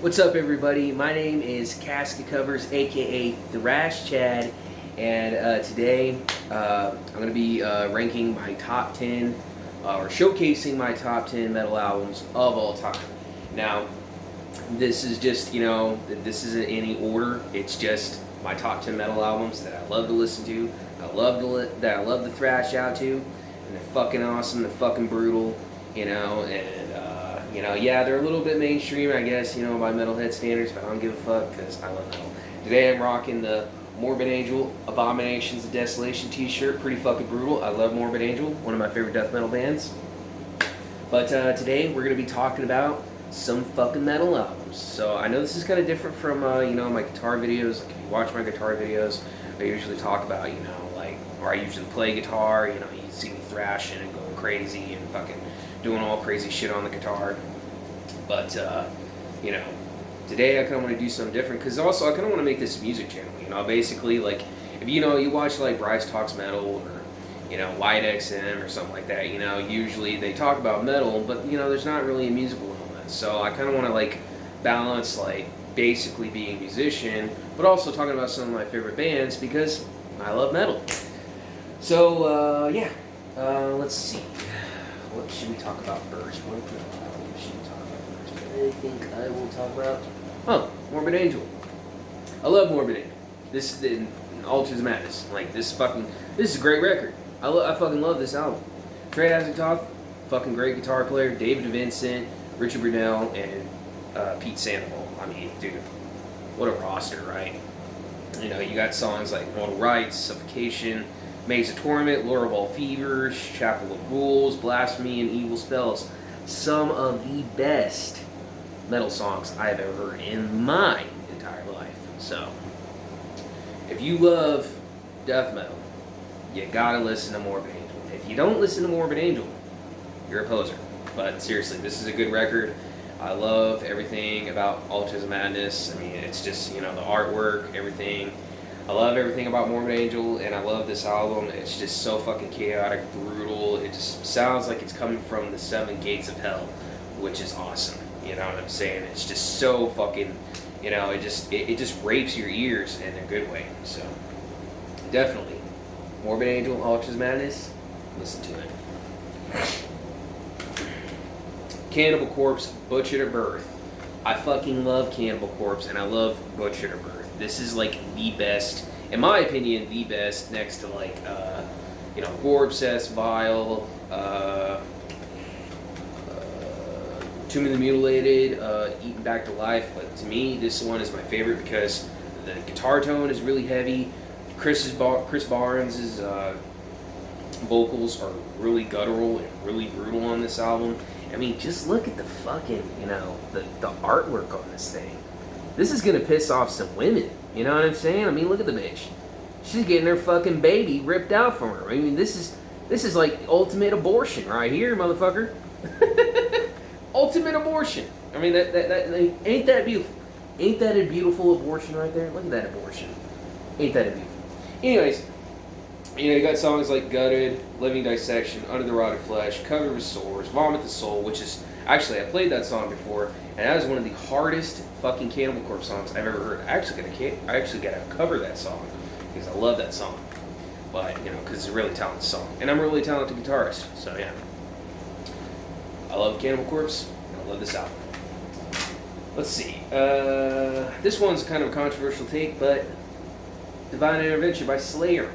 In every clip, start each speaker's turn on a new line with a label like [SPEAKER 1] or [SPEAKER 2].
[SPEAKER 1] What's up, everybody? My name is Casket Covers, aka Thrash Chad, and today I'm going to be ranking my top 10 or showcasing my top 10 metal albums of all time. Now, this is just, this isn't any order. It's just my top 10 metal albums that I love to listen to, that I love to thrash out to, and they're fucking awesome, they're fucking brutal, yeah, they're a little bit mainstream, I guess, by metalhead standards, but I don't give a fuck because I love metal. Today I'm rocking the Morbid Angel Abominations of Desolation t-shirt. Pretty fucking brutal. I love Morbid Angel, one of my favorite death metal bands. But today we're going to be talking about some fucking metal albums. So I know this is kind of different from, my guitar videos. Like, if you watch my guitar videos, I usually talk about, or I usually play guitar, you see me thrashing and going crazy and fucking doing all crazy shit on the guitar. But, today I kind of want to do something different, because also I kind of want to make this a music channel, basically, like, if you watch, like, Bryce Talks Metal, or, White XM, or something like that, usually they talk about metal, but, there's not really a musical element, so I kind of want to, like, balance, like, basically being a musician, but also talking about some of my favorite bands, because I love metal. So, let's see. What should we talk about first? What should we talk about first? I think I will talk about... Morbid Angel. I love Morbid Angel. This is Altars of Madness. Like, this is a great record. I fucking love this album. Trey Azagtov, fucking great guitar player. David Vincent, Richard Brunel, and Pete Sandoval. I mean, dude, what a roster, right? You got songs like Mortal Rites, Suffocation, Maze of Torment, Lure of All Fevers, Chapel of Ghouls, Blasphemy, and Evil Spells. Some of the best metal songs I've ever heard in my entire life. So, if you love death metal, you gotta listen to Morbid Angel. If you don't listen to Morbid Angel, you're a poser. But seriously, this is a good record. I love everything about Altars of Madness. I mean, it's just, the artwork, everything. I love everything about Morbid Angel, and I love this album. It's just so fucking chaotic, brutal. It just sounds like it's coming from the 7 gates of hell, which is awesome. You know what I'm saying? It's just so fucking, it just rapes your ears in a good way. So, definitely, Morbid Angel, Altars Madness, listen to it. Cannibal Corpse, Butchered at Birth. I fucking love Cannibal Corpse, and I love Butchered at Birth. This is, like, the best, in my opinion, the best, next to, like, Gorbsess, Vile, Tomb of the Mutilated, Eaten Back to Life. But to me, this one is my favorite because the guitar tone is really heavy. Chris Barnes' vocals are really guttural and really brutal on this album. I mean, just look at the fucking, the artwork on this thing. This is gonna piss off some women, you know what I'm saying? I mean, look at the bitch. She's getting her fucking baby ripped out from her. I mean, this is like ultimate abortion right here, motherfucker. Ultimate abortion. I mean, that ain't that beautiful? Ain't that a beautiful abortion right there? Look at that abortion. Ain't that a beautiful? Anyways, you got songs like Gutted, Living Dissection, Under the Rotted Flesh, Covered with Sores, Vomit the Soul, which is, actually, I played that song before, and that is one of the hardest fucking Cannibal Corpse songs I've ever heard. I actually gotta cover that song, because I love that song. But, because it's a really talented song. And I'm a really talented guitarist, so yeah. I love Cannibal Corpse, and I love this album. Let's see. This one's kind of a controversial take, but Divine Intervention by Slayer.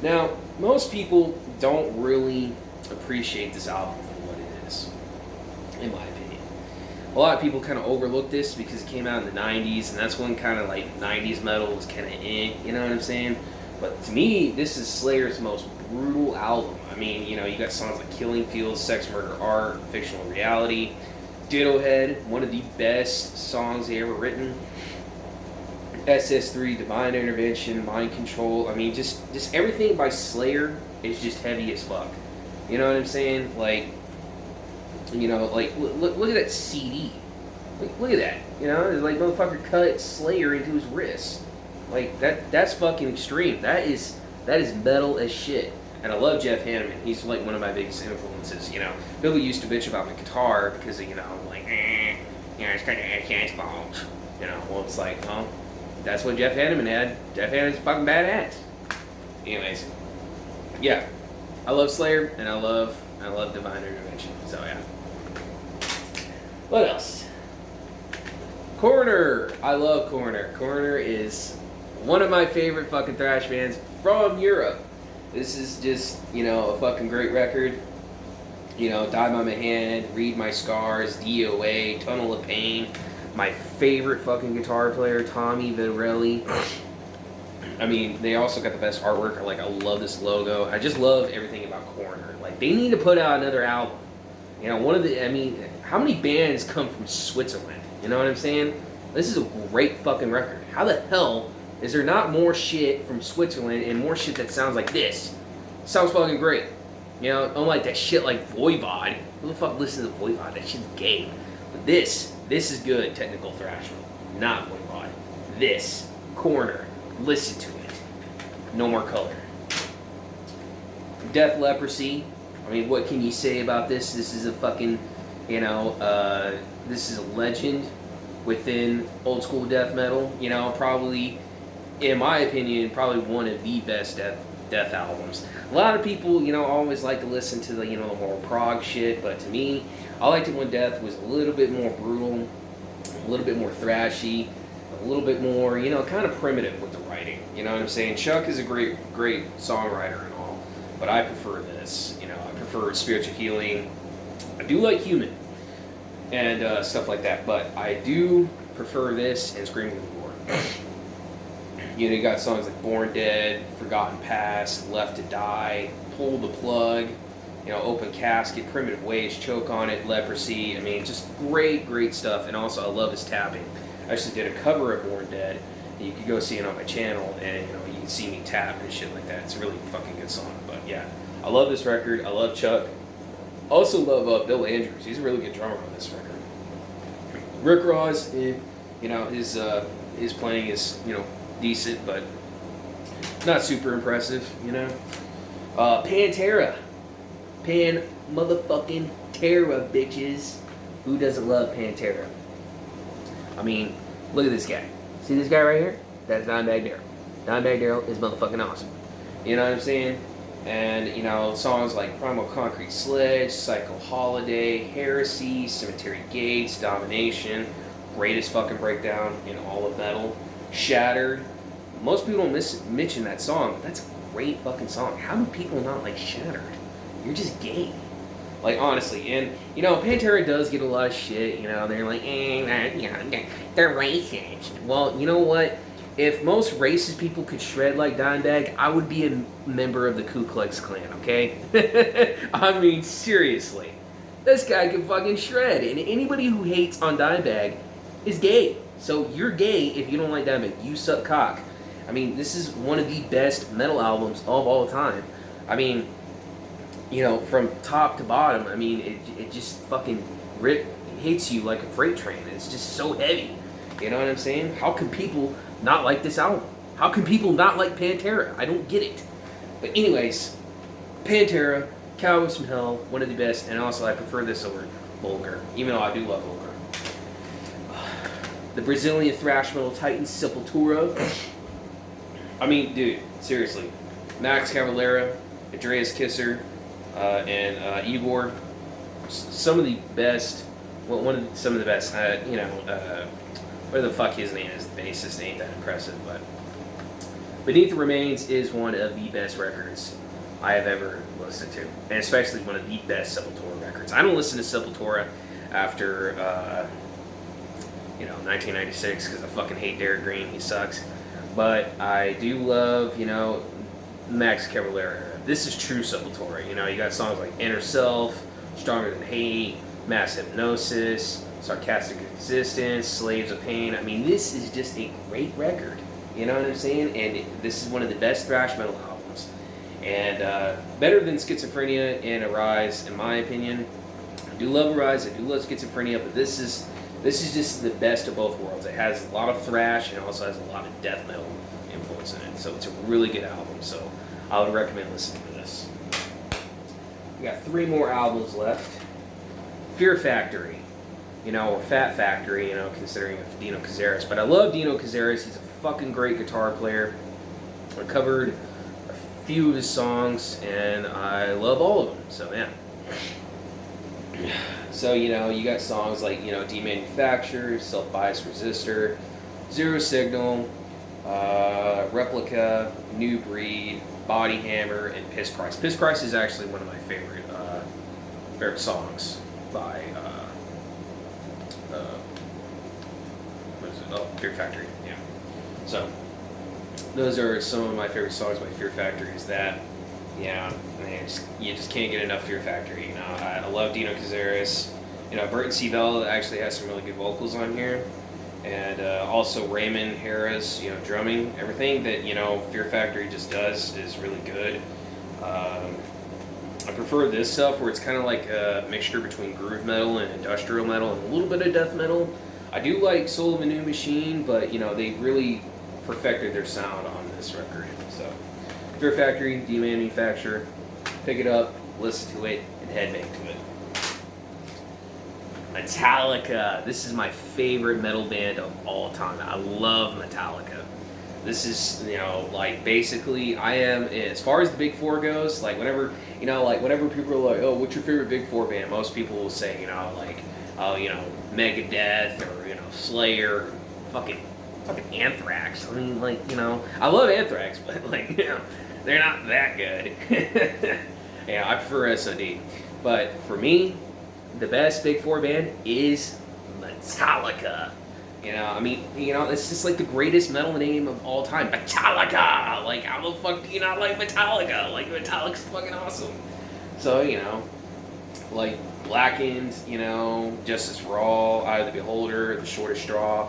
[SPEAKER 1] Now, most people don't really appreciate this album for what it is, in my opinion. A lot of people kind of overlook this because it came out in the 90s, and that's when kind of like 90s metal was kind of you know what I'm saying? But to me, this is Slayer's most brutal album. I mean, you got songs like Killing Fields, Sex, Murder, Art, Fictional Reality, Ditto Head, one of the best songs they ever written. SS3, Divine Intervention, Mind Control. I mean, just everything by Slayer is just heavy as fuck. You know what I'm saying? Like, look at that CD. Look at that. It's like motherfucker cut Slayer into his wrist. Like, that's fucking extreme. That is metal as shit. And I love Jeff Hanneman. He's like one of my biggest influences. Billy used to bitch about my guitar because of, like, it's kind of chance balls. You know, well, it's like, well, that's what Jeff Hanneman had. Jeff Hanneman's fucking badass. Anyways, yeah, I love Slayer and I love Divine Intervention. So yeah. What else? Coroner. I love Coroner. Coroner is one of my favorite fucking thrash bands from Europe. This is just, you know, a fucking great record. You know, Die by My Hand, Read My Scars, DOA, Tunnel of Pain. My favorite fucking guitar player, Tommy Vitarelli. I mean, they also got the best artwork. Like, I love this logo. I just love everything about Coroner. Like, they need to put out another album. You know, I mean, how many bands come from Switzerland? You know what I'm saying? This is a great fucking record. How the hell is there not more shit from Switzerland and more shit that sounds like this? Sounds fucking great. You know, unlike that shit like Voivod. Who the fuck listens to Voivod? That shit's gay. But this is good technical thrash metal. Not Voivod. This, Coroner. Listen to it. No More Color. Death Leprosy. I mean, what can you say about this? This is a fucking, you know, this is a legend within old school death metal. You know, probably, in my opinion, probably one of the best death albums. A lot of people, you know, always like to listen to the, you know, the more prog shit, but to me, I liked it when Death was a little bit more brutal, a little bit more thrashy, a little bit more, you know, kind of primitive with the writing. You know what I'm saying? Chuck is a great songwriter and all, but I prefer this. You know, I prefer Spiritual Healing. I do like Human and stuff like that, but I do prefer this and Screaming with Gore. You know, you got songs like Born Dead, Forgotten Past, Left to Die, Pull the Plug, you know, Open Casket, Primitive Ways, Choke on It, Leprosy. I mean, just great stuff. And also, I love his tapping. I actually did a cover of Born Dead. And you can go see it on my channel, and you know, you can see me tap and shit like that. It's a really fucking good song. But yeah, I love this record. I love Chuck. Also love Bill Andrews. He's a really good drummer on this record. Rick Ross, you know, his playing is, you know, decent, but not super impressive, you know. Pantera. Pan motherfucking Terra, bitches. Who doesn't love Pantera? I mean, look at this guy. See this guy right here? That's Dimebag Darrell. Dimebag Darrell is motherfucking awesome. You know what I'm saying? And, you know, songs like Primal Concrete Sledge, Psycho Holiday, Heresy, Cemetery Gates, Domination, greatest fucking breakdown in all of metal. Shattered. Most people don't mention that song, but that's a great fucking song. How do people not like Shattered? You're just gay. Like, honestly. And, you know, Pantera does get a lot of shit. You know, they're like, you know, they're racist. Well, you know what? If most racist people could shred like Dimebag, I would be a member of the Ku Klux Klan, okay? I mean, seriously. This guy can fucking shred. And anybody who hates on Dimebag is gay. So you're gay if you don't like Dimebag. You suck cock. I mean, this is one of the best metal albums of all time. I mean, you know, from top to bottom, I mean, it just fucking hits you like a freight train. It's just so heavy. You know what I'm saying? How can people not like this album? How can people not like Pantera? I don't get it. But anyways, Pantera, Cowboys from Hell, one of the best, and also I prefer this over Vulgar, even though I do love Vulgar. The Brazilian thrash metal Titans, Sepultura. I mean, dude, seriously. Max Cavalera, Andreas Kisser, and Igor. Some of the best, well, some of the best, you know, where the fuck his name is, the bassist ain't that impressive, but Beneath the Remains is one of the best records I have ever listened to, and especially one of the best Sepultura records. I don't listen to Sepultura after, you know, 1996, because I fucking hate Derek Green, he sucks, but I do love, you know, Max Cavalera. This is true Sepultura. You know, you got songs like Inner Self, Stronger Than Hate, Mass Hypnosis, Sarcastic Existence, Slaves of Pain. I mean, this is just a great record. You know what I'm saying? And this is one of the best thrash metal albums. And better than Schizophrenia and Arise, in my opinion. I do love Arise, I do love Schizophrenia, but this is just the best of both worlds. It has a lot of thrash and also has a lot of death metal influence in it. So it's a really good album. So I would recommend listening to this. We got 3 more albums left. Fear Factory. or Fat Factory, considering Dino Cazares. But I love Dino Cazares. He's a fucking great guitar player. I covered a few of his songs, and I love all of them. So yeah. So you got songs like Demanufactured, Self-Biased Resistor, Zero Signal, Replica, New Breed, Body Hammer, and Piss Christ. Piss Christ is actually one of my favorite songs by what is it? Oh, Fear Factory. Yeah. So those are some of my favorite songs by Fear Factory. Is that you just can't get enough Fear Factory. I love Dino Cazares. Burton C. Bell actually has some really good vocals on here. And also Raymond Harris, drumming. Everything that, Fear Factory just does is really good. I prefer this stuff where it's kind of like a mixture between groove metal and industrial metal and a little bit of death metal. I do like Soul of a New Machine, but, they really perfected their sound on this record. So, Fear Factory, Demanufacture, pick it up, listen to it, and headbang to it. Metallica. This is my favorite metal band of all time. I love Metallica. This is, basically, I am, as far as the Big Four goes, whenever people are like, oh, what's your favorite Big Four band? Most people will say, Megadeth or, Slayer, fucking Anthrax. I mean, I love Anthrax, but, they're not that good. Yeah, I prefer SOD. But for me, the best Big Four band is Metallica. It's just the greatest metal name of all time. Metallica! How the fuck do you not like Metallica? Metallica's fucking awesome. So, Blackened, Justice for All, Eye of the Beholder, The Shortest Straw,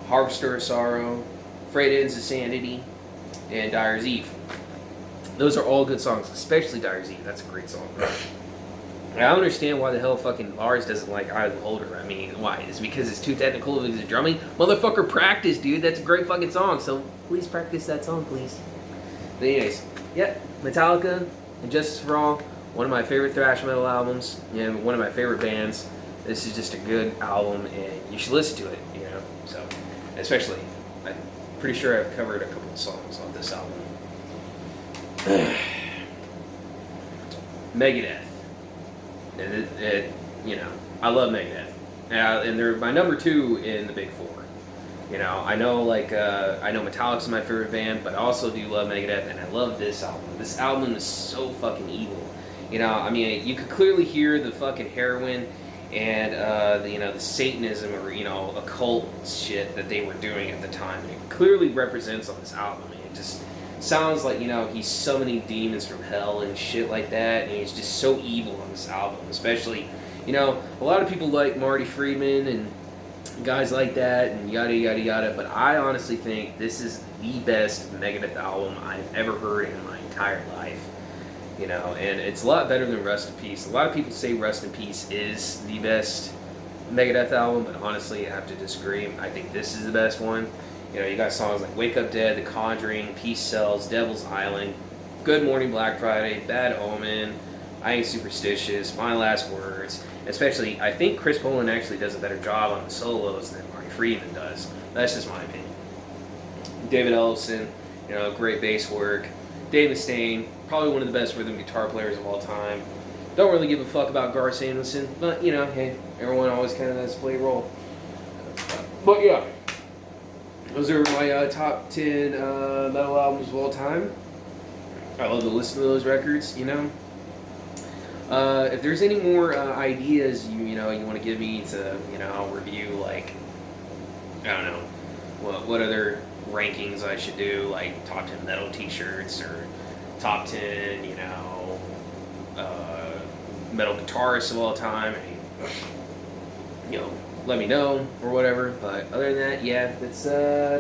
[SPEAKER 1] Harvester of Sorrow, Freight Ends of Sanity, and Dyer's Eve. Those are all good songs, especially Dyer's Eve. That's a great song. I don't understand why the hell fucking Lars doesn't like Eye of the Beholder. I mean, why? Is it because it's too technical of his drumming? Motherfucker, practice, dude. That's a great fucking song. So please practice that song, please. But anyways, Metallica and Justice for All, one of my favorite thrash metal albums, and one of my favorite bands. This is just a good album, and you should listen to it. So especially, I'm pretty sure I've covered a couple of songs on this album. Megadeth. I love Megadeth. And they're my number 2 in the Big Four. I know Metallica's my favorite band, but I also do love Megadeth, and I love this album. This album is so fucking evil. You could clearly hear the fucking heroin and the Satanism or occult shit that they were doing at the time, and it clearly represents on this album. It just sounds like he's summoning demons from hell and shit like that, and he's just so evil on this album. Especially, a lot of people like Marty Friedman and guys like that, and yada yada yada. But I honestly think this is the best Megadeth album I've ever heard in my entire life. And it's a lot better than Rust in Peace. A lot of people say Rust in Peace is the best Megadeth album, but honestly, I have to disagree. I think this is the best one. You got songs like Wake Up Dead, The Conjuring, Peace Sells, Devil's Island, Good Morning Black Friday, Bad Omen, I Ain't Superstitious, My Last Words. Especially, I think Chris Poland actually does a better job on the solos than Marty Friedman does. That's just my opinion. David Ellefson, great bass work. Dave Mustaine, probably one of the best rhythm guitar players of all time. Don't really give a fuck about Gar Samuelson, but, hey, everyone always kind of has to play a role. But, yeah. Those are my top 10 metal albums of all time. I love to listen to those records, If there's any more ideas you want to give me to, review, I don't know, what other rankings I should do, top 10 metal t-shirts or top 10, metal guitarists of all time, let me know or whatever. But other than that, that's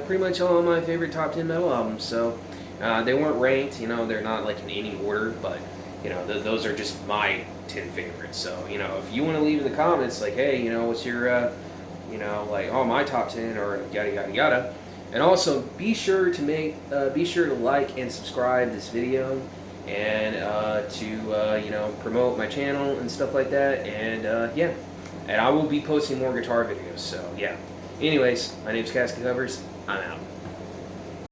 [SPEAKER 1] pretty much all my favorite top 10 metal albums. So they weren't ranked, they're not in any order, but those are just my 10 favorites. So if you want to leave in the comments hey, what's your my top 10 or yada yada yada. And also be sure to like and subscribe this video, and to promote my channel and stuff like that. And And I will be posting more guitar videos, so yeah. Anyways, my name's Casket Covers. I'm out.